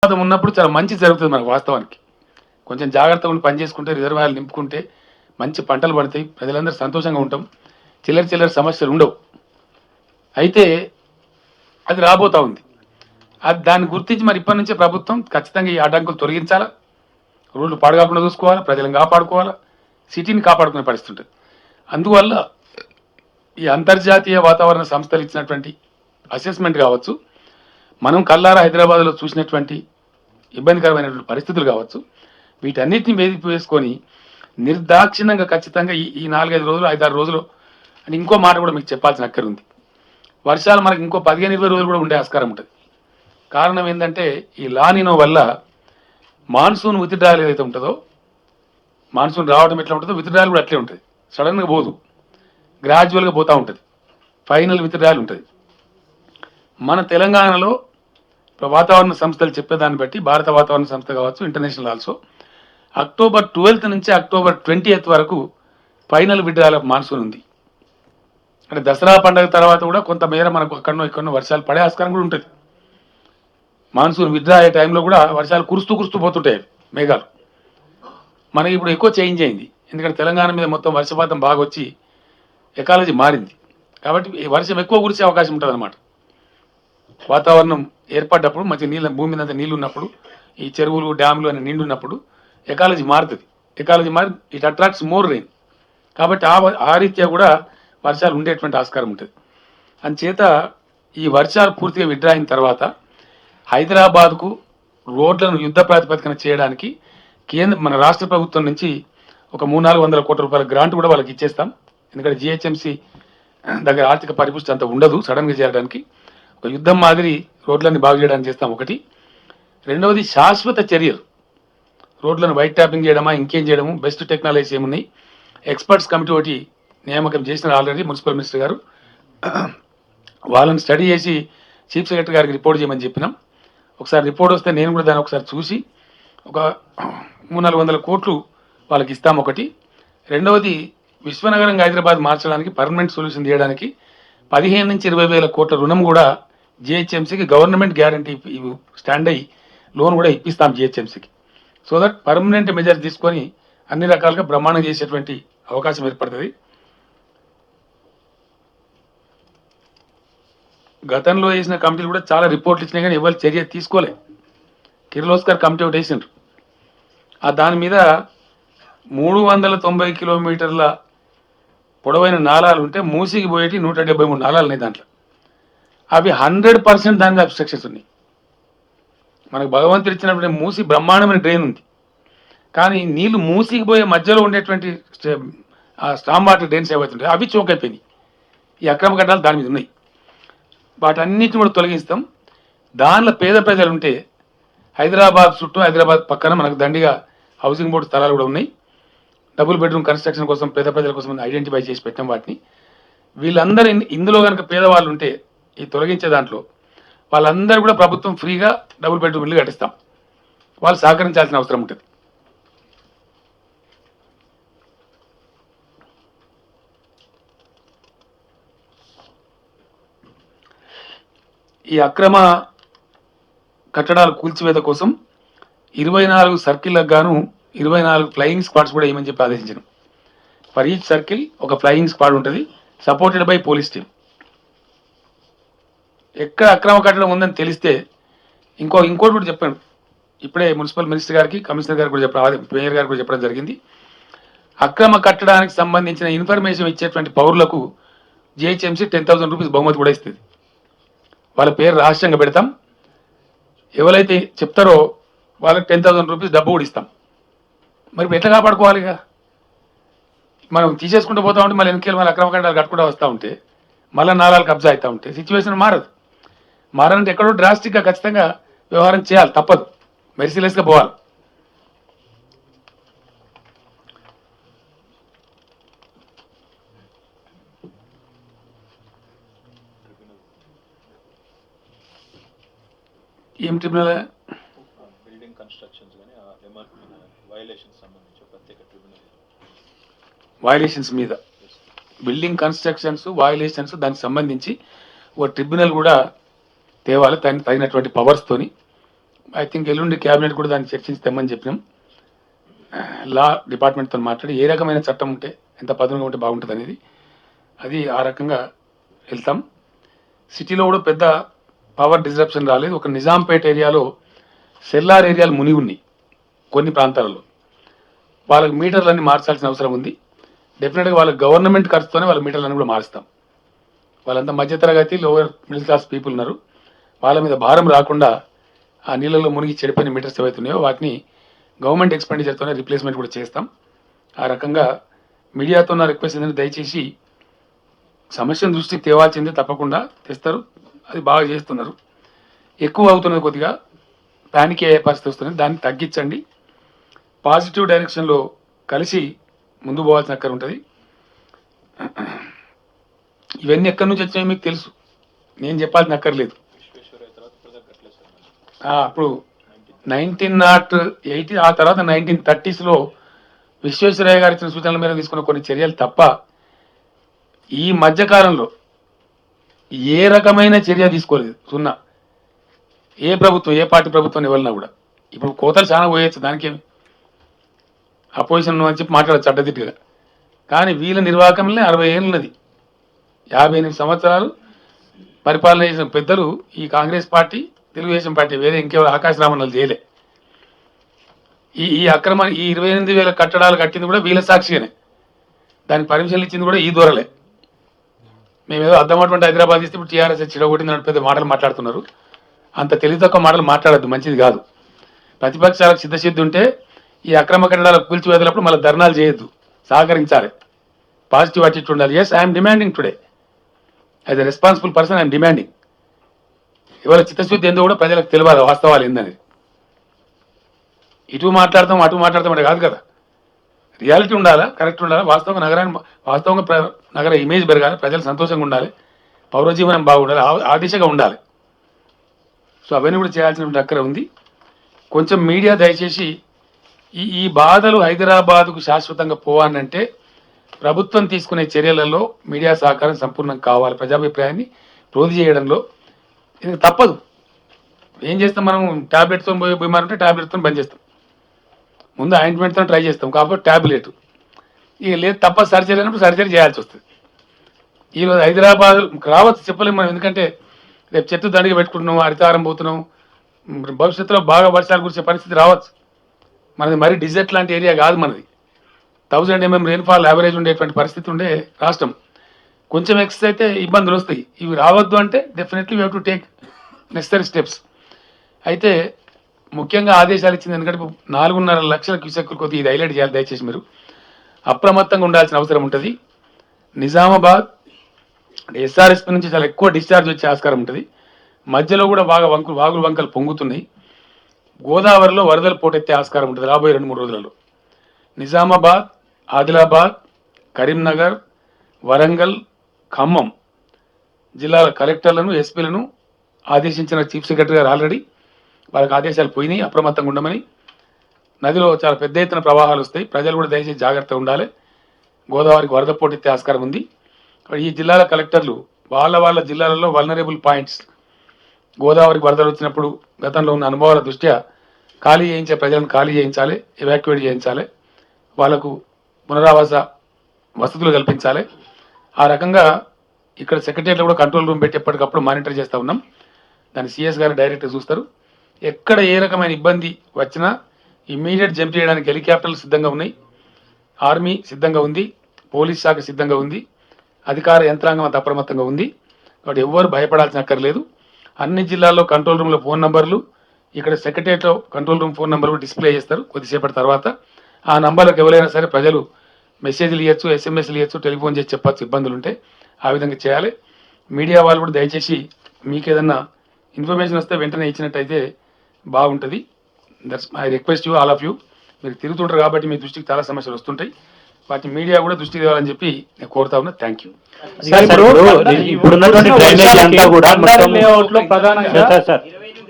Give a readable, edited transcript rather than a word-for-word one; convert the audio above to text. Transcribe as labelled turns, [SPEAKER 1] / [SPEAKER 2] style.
[SPEAKER 1] ఉన్నప్పుడు చాలా మంచి జరుగుతుంది మనకు వాస్తవానికి. కొంచెం జాగ్రత్తగా ఉండి పని చేసుకుంటే రిజర్వాయర్లు నింపుకుంటే మంచి పంటలు పడతాయి. ప్రజలందరూ సంతోషంగా ఉంటాం. చిల్లర చిల్లర సమస్యలు ఉండవు. అయితే అది రాబోతా ఉంది. అది దాన్ని గుర్తించి మరి ఇప్పటి నుంచే ప్రభుత్వం ఖచ్చితంగా ఈ అడ్డంకులు తొలగించాలా, రోడ్లు పాడు కాకుండా చూసుకోవాలా, ప్రజలను కాపాడుకోవాలా, సిటీని కాపాడుకునే పరిస్థితి ఉంటుంది. అందువల్ల ఈ అంతర్జాతీయ వాతావరణ సంస్థలు ఇచ్చినటువంటి అసెస్మెంట్ కావచ్చు, మనం కల్లారా హైదరాబాద్లో చూసినటువంటి ఇబ్బందికరమైనటువంటి పరిస్థితులు కావచ్చు, వీటన్నిటిని వేసుకొని నిర్దాక్షిణ్యంగా ఖచ్చితంగా ఈ 4-5 రోజులు 5-6 రోజులు అని ఇంకో మాట కూడా మీకు చెప్పాల్సిన అక్కర ఉంది. వర్షాలు మనకి ఇంకో 15-20 రోజులు కూడా ఉండే ఆస్కారం ఉంటుంది. కారణం ఏంటంటే ఈ లానినో వల్ల మాన్సూన్ విత్డ్రాయల్ ఏదైతే ఉంటుందో, మాన్సూన్ రావడం ఎట్లా ఉంటుందో విత్డ్రాయల్ కూడా అట్లే ఉంటుంది. సడన్గా పోదు, గ్రాడ్యువల్గా పోతూ ఉంటుంది. ఫైనల్ విత్డ్రాయల్ ఉంటుంది. మన తెలంగాణలో వాతావరణ సంస్థలు చెప్పేదాన్ని బట్టి భారత వాతావరణ సంస్థ కావచ్చు, ఇంటర్నేషనల్ ఆల్సో, అక్టోబర్ 12th నుంచి అక్టోబర్ 20th వరకు ఫైనల్ విత్డ్రాయల్ ఆఫ్ మాన్సూన్ ఉంది. అంటే దసరా పండుగ తర్వాత కూడా కొంతమేర మనకు ఎక్కడో వర్షాలు పడే ఆస్కారం కూడా ఉంటుంది. మాన్సూన్ విత్డ్రా అయ్యే టైంలో కూడా వర్షాలు కురుస్తూ పోతుంటాయి మేఘాలు. మనకి ఇప్పుడు ఎక్కువ చేంజ్ అయింది, ఎందుకంటే తెలంగాణ మీద మొత్తం వర్షపాతం బాగా వచ్చి ఎకాలజీ మారింది. కాబట్టి వర్షం ఎక్కువ కురిసే అవకాశం ఉంటుంది అన్నమాట. వాతావరణం ఏర్పడ్డప్పుడు మంచి భూమి మీద నీళ్ళు ఉన్నప్పుడు, ఈ చెరువులు డ్యాములు అని నిండున్నప్పుడు ఎకాలజీ మారుతుంది. ఎకాలజీ మారి ఇట్ అట్రాక్ట్స్ మోర్ రెయిన్. కాబట్టి ఆ రీత్యా కూడా వర్షాలు ఉండేటువంటి ఆస్కారం ఉంటుంది. అందుచేత ఈ వర్షాలు పూర్తిగా విత్డ్రా అయిన తర్వాత హైదరాబాద్కు రోడ్లను యుద్ధ ప్రాతిపదికన చేయడానికి మన రాష్ట్ర ప్రభుత్వం నుంచి ఒక 300-400 కోట్ల రూపాయల గ్రాంట్ కూడా వాళ్ళకి ఇచ్చేస్తాం. ఎందుకంటే జిహెచ్ఎంసీ దగ్గర ఆర్థిక పరిపుష్టి అంత ఉండదు సడన్గా చేయడానికి. ఒక యుద్ధం మాదిరి రోడ్లన్నీ బాగు చేయడానికి చేస్తాం ఒకటి. రెండవది శాశ్వత చర్యలు, రోడ్లను వైట్ ట్యాపింగ్ చేయడమా ఇంకేం చేయడము, బెస్ట్ టెక్నాలజీస్ ఏమున్నాయి, ఎక్స్పర్ట్స్ కమిటీ ఒకటి నియామకం చేసినారు ఆల్రెడీ మున్సిపల్ మినిస్టర్ గారు. వాళ్ళని స్టడీ చేసి చీఫ్ సెక్రటరీ గారికి రిపోర్ట్ చేయమని చెప్పినాం. ఒకసారి రిపోర్ట్ వస్తే నేను కూడా దాన్ని ఒకసారి చూసి ఒక 300-400 కోట్లు వాళ్ళకి ఇస్తాం ఒకటి. రెండవది విశ్వనగరంగా హైదరాబాద్ మార్చడానికి పర్మనెంట్ సొల్యూషన్ తీయడానికి 15-20 వేల కోట్ల రుణం కూడా జిహెచ్ఎంసీకి గవర్నమెంట్ గ్యారంటీ స్టాండ్ అయ్యి లోన్ కూడా ఇప్పిస్తాం జిహెచ్ఎంసీకి. సో దట్ పర్మనెంట్ మెజర్ తీసుకొని అన్ని రకాలుగా బ్రహ్మాండం చేసేటువంటి అవకాశం ఏర్పడుతుంది. గతంలో వేసిన కమిటీలు కూడా చాలా రిపోర్ట్లు ఇచ్చినాయి, కానీ ఎవరు చర్య తీసుకోలే. కిర్లోస్కర్ కమిటీ ఒకటి వేసిండ్రు. దాని మీద 390 కిలోమీటర్ల పొడవైన నాళాలు ఉంటే మూసికి పోయేటి 173 నాళాలు ఉన్నాయి దాంట్లో. అవి 100% దాని మీద అబ్స్ట్రక్షన్స్ ఉన్నాయి. మనకు భగవంతుడు ఇచ్చినటువంటి మూసి బ్రహ్మాండమైన డ్రైన్ ఉంది, కానీ నీళ్లు మూసికి పోయే మధ్యలో ఉండేటువంటి స్టామ్ వాటర్ డ్రైన్స్ ఏవైతుంటాయి అవి చోక్ అయిపోయినాయి. ఈ అక్రమ కట్టాలు దాని మీద ఉన్నాయి. వాటన్నిటిని కూడా తొలగిస్తాం. దానిలో పేద ప్రజలు ఉంటే హైదరాబాద్ చుట్టూ, హైదరాబాద్ పక్కన మనకు దండిగా హౌసింగ్ బోర్డు స్థలాలు కూడా ఉన్నాయి. డబుల్ బెడ్రూమ్ కన్స్ట్రక్షన్ కోసం పేద ప్రజల కోసం ఐడెంటిఫై చేసి పెట్టాం వాటిని. వీళ్ళందరూ ఇందులో కనుక పేదవాళ్ళు ఉంటే ఈ తొలగించే దాంట్లో వాళ్ళందరూ కూడా ప్రభుత్వం ఫ్రీగా డబుల్ బెడ్రూమ్ ఇల్లు కట్టిస్తాం. వాళ్ళు సహకరించాల్సిన అవసరం ఉంటుంది. ఈ అక్రమ కట్టడాలు కూల్చివేత కోసం 24 సర్కిల్లకు గాను 24 ఫ్లయింగ్ స్క్వాడ్స్ కూడా ఏమని చెప్పి ఆదేశించారు. ఫర్ ఈచ్ సర్కిల్ ఒక ఫ్లయింగ్ స్క్వాడ్ ఉంటుంది, సపోర్టెడ్ బై పోలీస్ టీమ్. ఎక్కడ అక్రమ కట్టడం ఉందని తెలిస్తే ఇంకోటి కూడా చెప్పాను. ఇప్పుడే మున్సిపల్ మినిస్టర్ గారికి, కమిషనర్ గారికి కూడా చెప్పడం, మేయర్ గారికి కూడా చెప్పడం జరిగింది. అక్రమ కట్టడానికి సంబంధించిన ఇన్ఫర్మేషన్ ఇచ్చేటువంటి పౌరులకు జిహెచ్ఎంసీ 10,000 రూపీస్ బహుమతి కూడా ఇస్తుంది. వాళ్ళ పేరు రహస్యంగా పెడతాం. ఎవరైతే చెప్తారో వాళ్ళకి 10,000 రూపీస్ డబ్బు కూడా ఇస్తాం. మరి ఎట్లా కాపాడుకోవాలి? ఇక మనం తీసేసుకుంటూ పోతా ఉంటే మళ్ళీ వెనకాల మళ్ళీ అక్రమ కట్టాలు కట్టుకుంటూ వస్తూ ఉంటే మళ్ళీ నాలాలు కబ్జా అవుతూ ఉంటే సిచ్యువేషన్ మారాలంటే ఎక్కడో డ్రాస్టిక్గా ఖచ్చితంగా వ్యవహారం చేయాలి, తప్పదు. మెర్సిలెస్గా పోవాలి. ఏం ట్రిబ్యునల్? బిల్డింగ్ కన్స్ట్రక్షన్స్ కానీ వయలేషన్స్ మీద, బిల్డింగ్ కన్స్ట్రక్షన్స్ వయలేషన్స్ దానికి సంబంధించి ఒక ట్రిబ్యునల్ కూడా తేవాలి. తగినటువంటి పవర్స్తోని ఐ థింక్ ఎల్లుండి క్యాబినెట్ కూడా దాన్ని చర్చించి తెమ్మని చెప్పినాం. లా డిపార్ట్మెంట్తో మాట్లాడి ఏ రకమైన చట్టం ఉంటే ఎంత పదునుగా ఉంటే బాగుంటుంది అనేది అది ఆ రకంగా వెళ్తాం. సిటీలో కూడా పెద్ద పవర్ డిస్రప్షన్ రాలేదు. ఒక నిజాంపేట ఏరియాలో సెల్లార్ ఏరియాలు మునిగి ఉన్నాయి కొన్ని ప్రాంతాలలో. వాళ్ళకి మీటర్లన్నీ మార్చాల్సిన అవసరం ఉంది. డెఫినెట్గా వాళ్ళ గవర్నమెంట్ ఖర్చుతోనే వాళ్ళ మీటర్లన్నీ కూడా మారుస్తాం. వాళ్ళంతా మధ్యతరగతి లోవర్ మిడిల్ క్లాస్ పీపుల్ ఉన్నారు. వాళ్ళ మీద భారం రాకుండా ఆ నీళ్ళలో మునిగి చెడిపోయిన మీటర్స్ ఏవైతున్నాయో వాటిని గవర్నమెంట్ ఎక్స్పెండిచర్తోనే రీప్లేస్మెంట్ కూడా చేస్తాం. ఆ రకంగా మీడియాతో నా రిక్వెస్ట్ ఏంటంటే దయచేసి సమస్యను దృష్టికి తేవాల్సిందే, తప్పకుండా తెస్తారు, అది బాగా చేస్తున్నారు. ఎక్కువ అవుతున్నది, కొద్దిగా ప్యానిక్ అయ్యే పరిస్థితి వస్తున్నది, దాన్ని తగ్గించండి. పాజిటివ్ డైరెక్షన్లో కలిసి ముందు పోవాల్సిన అక్కర ఉంటుంది. ఇవన్నీ ఎక్కడి నుంచి వచ్చినాయో మీకు తెలుసు, నేను చెప్పాల్సిన అక్కర్లేదు. అప్పుడు 1980 ఆ తర్వాత 1930s విశ్వేశ్వరయ్య గారు ఇచ్చిన సూచనల మేరకు తీసుకున్న కొన్ని చర్యలు తప్ప ఈ మధ్యకాలంలో ఏ రకమైన చర్య తీసుకోలేదు. సున్నా. ఏ ప్రభుత్వం, ఏ పార్టీ ప్రభుత్వం ఇవ్వాలన్నా కూడా ఇప్పుడు కోతలు చాలా పోయచ్చు, దానికేమి అపోజిషన్ అని చెప్పి మాట్లాడచ్చు అడ్డదిట్టుగా. కానీ వీళ్ళ నిర్వాహకంలో 60 ఏళ్ళు ఉన్నది. 58 సంవత్సరాలు పరిపాలన చేసిన పెద్దలు ఈ కాంగ్రెస్ పార్టీ, తెలుగుదేశం పార్టీ, వేరే ఇంకెవరు ఆకాశరామన్నలు చేయలే. ఈ అక్రమ ఈ 28,000 కట్టడాలు కట్టింది కూడా వీళ్ళ సాక్షిగానే. దానికి పర్మిషన్లు ఇచ్చింది కూడా ఈ దూరలే. మేమేదో అర్థమటువంటి హైదరాబాద్ ఇస్తే ఇప్పుడు టీఆర్ఎస్ చిడగొట్టింది పెద్ద మాటలు మాట్లాడుతున్నారు. అంత తెలివి తక్కువ మాటలు మాట్లాడద్దు, మంచిది కాదు. ప్రతిపక్షాలకు సిద్ధశుద్ధి ఉంటే ఈ అక్రమ కట్టడాలకు కూల్చివేదలప్పుడు మళ్ళీ ధర్నాలు చేయొద్దు, సహకరించాలి, పాజిటివ్ అటిట్యూడ్ ఉండాలి. Yes, I'm demanding today as a responsible person, I'm demanding. ఇవాళ చిత్తశుద్ధి ఏందో కూడా ప్రజలకు తెలియాలి, వాస్తవాలు ఏందనేది. ఇటు మాట్లాడతాం అటు మాట్లాడతాం అంటే కాదు కదా, రియాలిటీ ఉండాలా, కరెక్ట్ ఉండాలా, వాస్తవంగా నగర ఇమేజ్ పెరగాలి, ప్రజలు సంతోషంగా ఉండాలి, పౌరజీవనం బాగుండాలి, ఆ దిశగా ఉండాలి. సో అవన్నీ కూడా చేయాల్సిన అక్కర ఉంది. కొంచెం మీడియా దయచేసి ఈ బాధలు హైదరాబాద్కు శాశ్వతంగా పోవాలంటే ప్రభుత్వం తీసుకునే చర్యలలో మీడియా సహకారం సంపూర్ణంగా కావాలి. ప్రజాభిప్రాయాన్ని ప్రోధి చేయడంలో ఇది తప్పదు. ఏం చేస్తాం మనం, ట్యాబ్లెట్తో బీమారు ఉంటే ట్యాబ్లెట్తో బంద్ చేస్తాం, ముందు ఆయింట్మెంట్తో ట్రై చేస్తాం, కాబట్టి ట్యాబ్లెట్ ఇక లేదు, తప్ప సర్జరీ అయినప్పుడు సర్జరీ చేయాల్సి వస్తుంది. ఈరోజు హైదరాబాద్ రావచ్చు, చెప్పలేము మనం, ఎందుకంటే రేపు చెట్టు దండిగా పెట్టుకుంటున్నాం, హరితారం పోతున్నాం, భవిష్యత్తులో బాగా వర్షాలు కురిసే పరిస్థితి రావచ్చు. మనది మరీ డిజర్ట్ లాంటి ఏరియా కాదు మనది. 1000 mm రెయిన్ఫాల్ యావరేజ్ ఉండేటువంటి పరిస్థితి ఉండే రాష్ట్రం. కొంచెం ఎక్సెస్ అయితే ఇబ్బందులు వస్తాయి. ఇవి రావద్దు అంటే definitely we have to take necessary steps. అయితే ముఖ్యంగా ఆదేశాలు ఇచ్చింది, ఎందుకంటే 4.5 లక్షల క్యూసెక్కుల కొద్ది ఇది హైలైట్ చేయాలి. దయచేసి మీరు అప్రమత్తంగా ఉండాల్సిన అవసరం ఉంటుంది. నిజామాబాద్ ఎస్ఆర్ఎస్పీ నుంచి చాలా ఎక్కువ డిశ్చార్జ్ వచ్చే ఆస్కారం ఉంటుంది. మధ్యలో కూడా బాగా వాగులు వంకలు పొంగుతున్నాయి. గోదావరిలో వరదలు పోటెత్తే ఆస్కారం ఉంటుంది రాబోయే 2-3 రోజులలో. నిజామాబాద్, ఆదిలాబాద్, కరీంనగర్, వరంగల్, ఖమ్మం జిల్లాల కలెక్టర్లను, ఎస్పీలను ఆదేశించిన చీఫ్ సెక్రటరీ గారు ఆల్రెడీ వాళ్ళకి ఆదేశాలు పోయినాయి, అప్రమత్తంగా ఉండమని. నదిలో చాలా పెద్ద ఎత్తున ప్రవాహాలు వస్తాయి, ప్రజలు కూడా దయచేసి జాగ్రత్తగా ఉండాలి. గోదావరికి వరద పోటెత్తే ఆస్కారం ఉంది. ఈ జిల్లాల కలెక్టర్లు వాళ్ళ జిల్లాలలో వల్నరబుల్ పాయింట్స్, గోదావరికి వరదలు వచ్చినప్పుడు గతంలో ఉన్న అనుభవాల దృష్ట్యా ఖాళీ చేయించే ప్రజలను ఖాళీ చేయించాలి, ఎవాక్యువేట్ చేయించాలి, వాళ్లకు పునరావాస వసతులు కల్పించాలి. ఆ రకంగా ఇక్కడ సెక్రటరీలో కూడా కంట్రోల్ రూమ్ పెట్టి ఎప్పటికప్పుడు మానిటర్ చేస్తూ ఉన్నాం. దాన్ని సిఎస్ గారు డైరెక్ట్గా చూస్తారు. ఎక్కడ ఏ రకమైన ఇబ్బంది వచ్చినా ఇమ్మీడియట్ జంప్ చేయడానికి హెలికాప్టర్లు సిద్ధంగా ఉన్నాయి, ఆర్మీ సిద్ధంగా ఉంది, పోలీస్ శాఖ సిద్ధంగా ఉంది, అధికార యంత్రాంగం అంత అప్రమత్తంగా ఉంది. కాబట్టి ఎవ్వరు భయపడాల్సిన అక్కర్లేదు. అన్ని జిల్లాల్లో కంట్రోల్ రూమ్లో ఫోన్ నంబర్లు, ఇక్కడ సెక్రటరీలో control room phone number display చేస్తారు. కొద్దిసేపటి తర్వాత ఆ నంబర్లకు ఎవరైనా సరే ప్రజలు మెసేజ్లు ఇవ్వచ్చు, ఎస్ఎంఎస్లు ఇవ్వచ్చు, టెలిఫోన్ చేసి చెప్పచ్చు ఇబ్బందులు ఉంటే. ఆ విధంగా చేయాలి. మీడియా వాళ్ళు కూడా దయచేసి మీకు ఏదన్నా ఇన్ఫర్మేషన్ వస్తే వెంటనే ఇచ్చినట్టయితే బాగుంటుంది. That's I request you, all of you. మీరు తిరుగుతుంటారు కాబట్టి మీ దృష్టికి చాలా సమస్యలు వస్తుంటాయి, వాటిని మీడియా కూడా దృష్టికి తేవాలని చెప్పి నేను కోరుతా ఉన్నా. Thank you.
[SPEAKER 2] ఇప్పుడు